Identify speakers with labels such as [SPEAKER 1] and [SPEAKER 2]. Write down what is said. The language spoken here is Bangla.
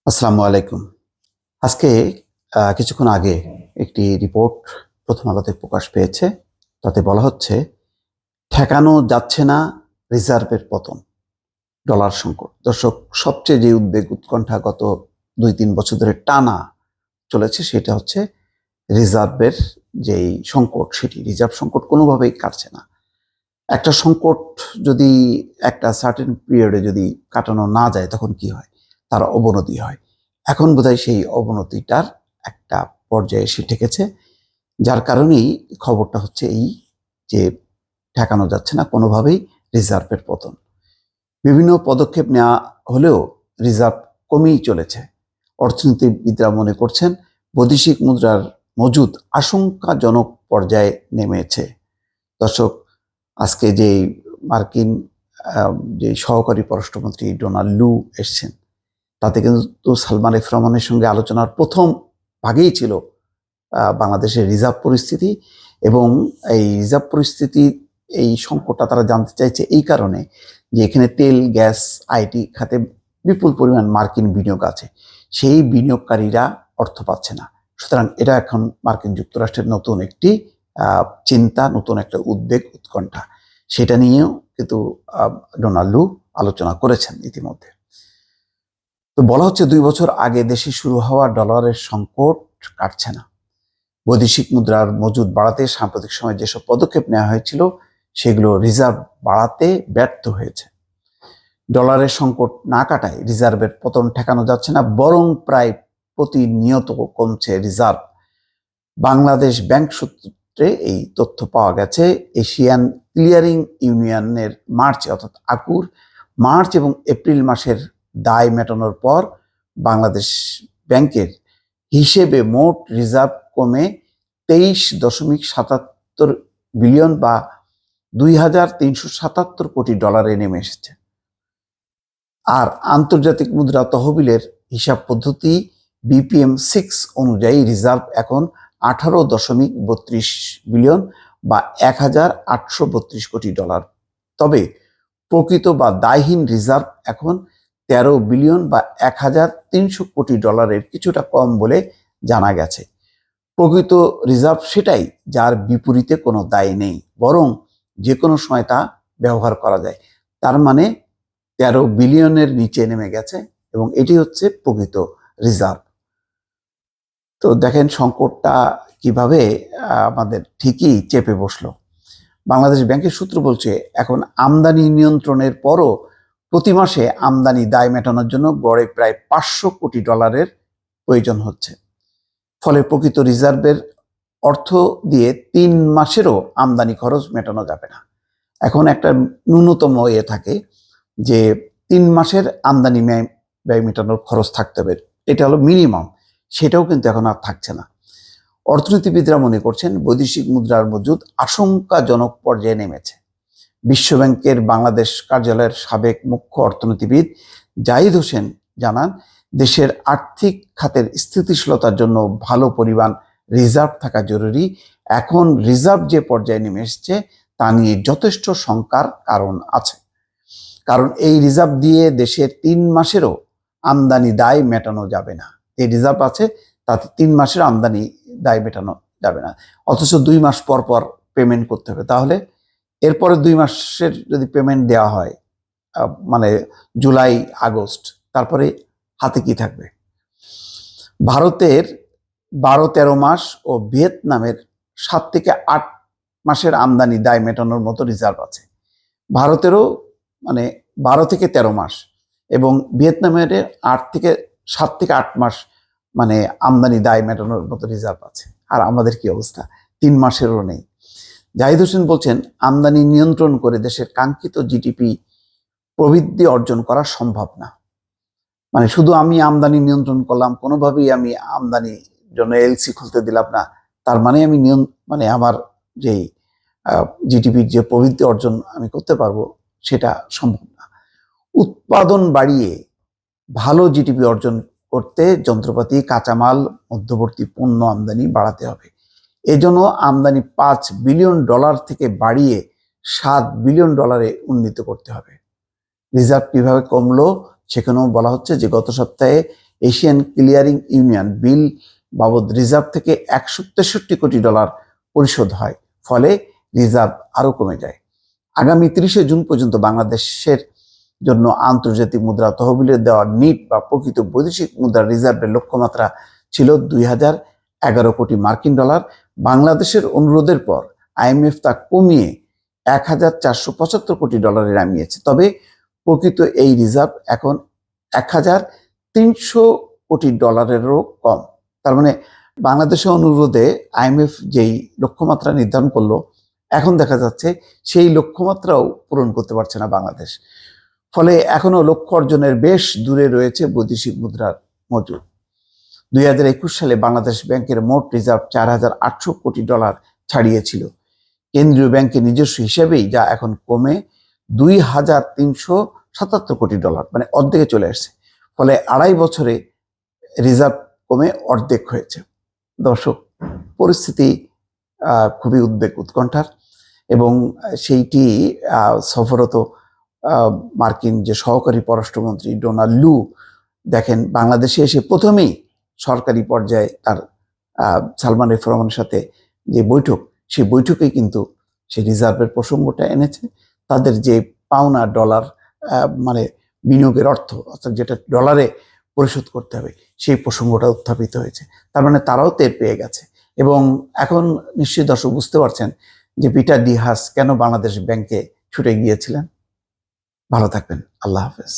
[SPEAKER 1] আসসালামু আলাইকুম। আজকে কিছুক্ষণ আগে একটি রিপোর্ট প্রথম আলোতে প্রকাশ পেয়েছে। তাতে বলা হচ্ছে ঠেকানো যাচ্ছে না রিজার্ভের পতন, ডলার সংকট। দর্শক, সবচেয়ে যে উদ্বেগ উৎকণ্ঠা গত ২-৩ বছর ধরে টানা চলেছে সেটা হচ্ছে রিজার্ভের যেই সংকট, সেটি রিজার্ভ সংকট কোনোভাবেই কাটছে না। একটা সংকট যদি একটা সার্টেন পিরিয়ডে যদি কাটানো না যায় তখন কি হয়? তার অবনতি হয়। এখন বোধহয় সেই অবনতিটার একটা পর্যায়ে এসে ঠেকেছে। যার কারণেই খবরটা হচ্ছে এই যে ঠেকানো যাচ্ছে না কোনোভাবেই রিজার্ভের পতন। বিভিন্ন পদক্ষেপ নেওয়া হলেও রিজার্ভ কমেই চলেছে। অর্থনীতিবিদরা মনে করছেন বৈদেশিক মুদ্রার মজুদ আশঙ্কাজনক পর্যায়ে নেমেছে। দর্শক, আজকে যে মার্কিন যে সহকারী পররাষ্ট্রমন্ত্রী ডোনাল্ড লু এসছেন, তাতে কিন্তু সালমান এফ রহমানের সঙ্গে আলোচনার প্রথম ভাগেই ছিল বাংলাদেশের রিজার্ভ পরিস্থিতি। এবং এই রিজার্ভ পরিস্থিতি, এই সংকটটা তারা জানতে চাইছে এই কারণে যে এখানে তেল, গ্যাস, আইটি খাতে বিপুল পরিমাণ মার্কিন বিনিয়োগ আছে। সেই বিনিয়োগকারীরা অর্থ পাচ্ছে না। সুতরাং এটা এখন মার্কিন যুক্তরাষ্ট্রের নতুন একটি চিন্তা, নতুন একটা উদ্বেগ, উৎকণ্ঠা। সেটা নিয়েও কিন্তু ডোনাল্ড লু আলোচনা করেছেন ইতিমধ্যে। তো বলা হচ্ছে ২ বছর আগে দেশে শুরু হওয়া ডলারের সংকট কাটছে না। বৈদেশিক মুদ্রার মজুদ বাড়াতে সাম্প্রতিক সময়ে যেসব পদক্ষেপ নেওয়া হয়েছিল সেগুলো রিজার্ভ বাড়াতে ব্যর্থ হয়েছে। ডলারের সংকট না কাটায় রিজার্ভের পতন ঠেকানো যাচ্ছে না, বরং প্রায় প্রতিনিয়ত কমছে রিজার্ভ। বাংলাদেশ ব্যাংক সূত্রে এই তথ্য পাওয়া গেছে। এশিয়ান ক্লিয়ারিং ইউনিয়নের মার্চ, অর্থাৎ আকুর মার্চ এবং এপ্রিল মাসের দায় মেটানোর পর বাংলাদেশ ব্যাংকের হিসেবে মোট রিজার্ভ কমে 23.77 বিলিয়ন বা ২,৩৭৭ কোটি ডলারে নেমে এসেছে। আর আন্তর্জাতিক মুদ্রা তহবিলের হিসাব পদ্ধতি BPM-6 অনুযায়ী রিজার্ভ এখন 18.32 বিলিয়ন বা 1,832 কোটি ডলার। তবে প্রকৃত বা দায়হীন রিজার্ভ এখন 13 বিলিয়ন বা 1,300 কোটি ডলারের কিছুটা কম বলে জানা গেছে। প্রকৃত রিজার্ভ সেটাই যার বিপরীতে কোনো দায় নেই, বরং যে কোনো সময় তা ব্যবহার করা যায়। তার মানে 13 বিলিয়নের নিচে নেমে গেছে এবং এটি হচ্ছে প্রকৃত রিজার্ভ। তো দেখেন সংকটটা কিভাবে আমাদের ঠিকই চেপে বসলো। বাংলাদেশ ব্যাংকের সূত্র বলছে এখন আমদানি নিয়ন্ত্রণের পরও প্রতি মাসে আমদানি দায় মেটানোর জন্য গড়ে প্রায় 500 কোটি ডলারের প্রয়োজন হচ্ছে। ফলে প্রকৃত রিজার্ভের অর্থ দিয়ে 3 মাসেরও আমদানি খরচ মেটানো যাবে না। এখন একটা ন্যূনতম থাকে যে 3 মাসের আমদানি ব্যয় মেটানোর খরচ থাকতে হবে, এটা হলো মিনিমাম। সেটাও কিন্তু এখন আর থাকছে না। অর্থনীতিবিদরা মনে করছেন বৈদেশিক মুদ্রার মজুদ আশঙ্কাজনক পর্যায়ে নেমেছে। বিশ্বব্যাংকের বাংলাদেশ কার্যালয়ের সাবেক মুখ্য অর্থনীতিবিদ জাহিদ হোসেন জানান, দেশের আর্থিক খাতের স্থিতিশীলতার জন্য ভালো পরিমাণ রিজার্ভ থাকা জরুরি। এখন রিজার্ভ যে পর্যায়ে নেমে এসেছে তা নিয়ে যথেষ্ট শঙ্কার কারণ আছে। কারণ এই রিজার্ভ দিয়ে দেশের 3 মাসেরও আমদানি দায় মেটানো যাবে না। এই রিজার্ভ আছে, তাতে 3 মাসের আমদানি দায় মেটানো যাবে না। অথচ 2 মাস পর পর পেমেন্ট করতে হবে। তাহলে এরপরে 2 মাসের যদি পেমেন্ট দেওয়া হয়, মানে জুলাই, আগস্ট, তারপরে হাতে কি থাকবে? ভারতের 12-13 মাস ও ভিয়েতনামের 7 থেকে 8 মাসের আমদানি দায় মেটানোর মতো রিজার্ভ আছে। ভারতেরও মানে 12 থেকে 13 মাস এবং ভিয়েতনামের 7 থেকে 8 মাস মানে আমদানি দায় মেটানোর মতো রিজার্ভ আছে। আর আমাদের কি অবস্থা? 3 মাসেরও নেই। জাহিদ হোসেন বলছেন, আমদানি নিয়ন্ত্রণ করে দেশের কাঙ্ক্ষিত জিডিপি প্রবৃদ্ধি অর্জন করা সম্ভব না। মানে শুধু আমি আমদানি নিয়ন্ত্রণ করলাম, কোনোভাবেই আমি আমদানির জন্য এলসি খুলতে দিলাম না, তার মানে আমি মানে আমার যেই জিডিপির যে প্রবৃদ্ধি অর্জন আমি করতে পারবো সেটা সম্ভব না। উৎপাদন বাড়িয়ে ভালো জিডিপি অর্জন করতে যন্ত্রপাতি, কাঁচামাল, মধ্যবর্তী পণ্য আমদানি বাড়াতে হবে। এজন্য আমদানি 5 বিলিয়ন ডলার থেকে বাড়িয়ে 7 বিলিয়ন ডলারে উন্নীত করতে হবে। রিজার্ভ কিভাবে কমলো সেখানেও বলা হচ্ছে যে গত সপ্তাহে এশিয়ান ক্লিয়ারিং ইউনিয়ন বিল বাবদ রিজার্ভ থেকে $163 কোটি পরিশোধ হয়, ফলে রিজার্ভ আরও কমে যায়। আগামী 30 জুন পর্যন্ত বাংলাদেশের জন্য আন্তর্জাতিক মুদ্রা তহবিলের দেওয়া নিট বা প্রকৃত বৈদেশিক মুদ্রা রিজার্ভের লক্ষ্যমাত্রা ছিল $2011 কোটি। বাংলাদেশের অনুরোধের পর আইএমএফ তা কমিয়ে $1475 কোটি নামিয়েছে। তবে প্রকৃত এই রিজার্ভ এখন $1300 কোটি কম। তার মানে বাংলাদেশের অনুরোধে আইএমএফ যেই লক্ষ্যমাত্রা নির্ধারণ করলো, এখন দেখা যাচ্ছে সেই লক্ষ্যমাত্রাও পূরণ করতে পারছে না বাংলাদেশ। ফলে এখনো লক্ষ্য অর্জনের বেশ দূরে রয়েছে বৈদেশিক মুদ্রার মজুদ। 2021 সালে বাংলাদেশ ব্যাংকের মোট রিজার্ভ $4800 কোটি ছাড়িয়েছিল কেন্দ্রীয় ব্যাংকের নিজস্ব হিসেবেই, যা এখন কমে $2377 কোটি, মানে অর্ধেকে চলে আসছে। ফলে 2.5 বছরে রিজার্ভ কমে অর্ধেক হয়েছে। দর্শক, পরিস্থিতি খুবই উৎকণ্ঠার, এবং সেইটি সফররত মার্কিন যে সহকারী পররাষ্ট্রমন্ত্রী ডোনাল্ড লু দেখেন বাংলাদেশে এসে প্রথমেই সরকারি পর্যায়ে তার সালমান এফ রহমানের সাথে যে বৈঠক, সেই বৈঠকেই কিন্তু সেই রিজার্ভের প্রসঙ্গটা এনেছে। তাদের যে পাওনা ডলার, মানে বিনিয়োগের অর্থ, অর্থাৎ যেটা ডলারে পরিশোধ করতে হবে, সেই প্রসঙ্গটা উত্থাপিত হয়েছে। তার মানে তারাও টের পেয়ে গেছে। এবং এখন নিশ্চয়ই দর্শক বুঝতে পারছেন যে পিটার ডি হাস কেন বাংলাদেশ ব্যাংকে ছুটে গিয়েছিলেন। ভালো থাকবেন। আল্লাহ হাফেজ।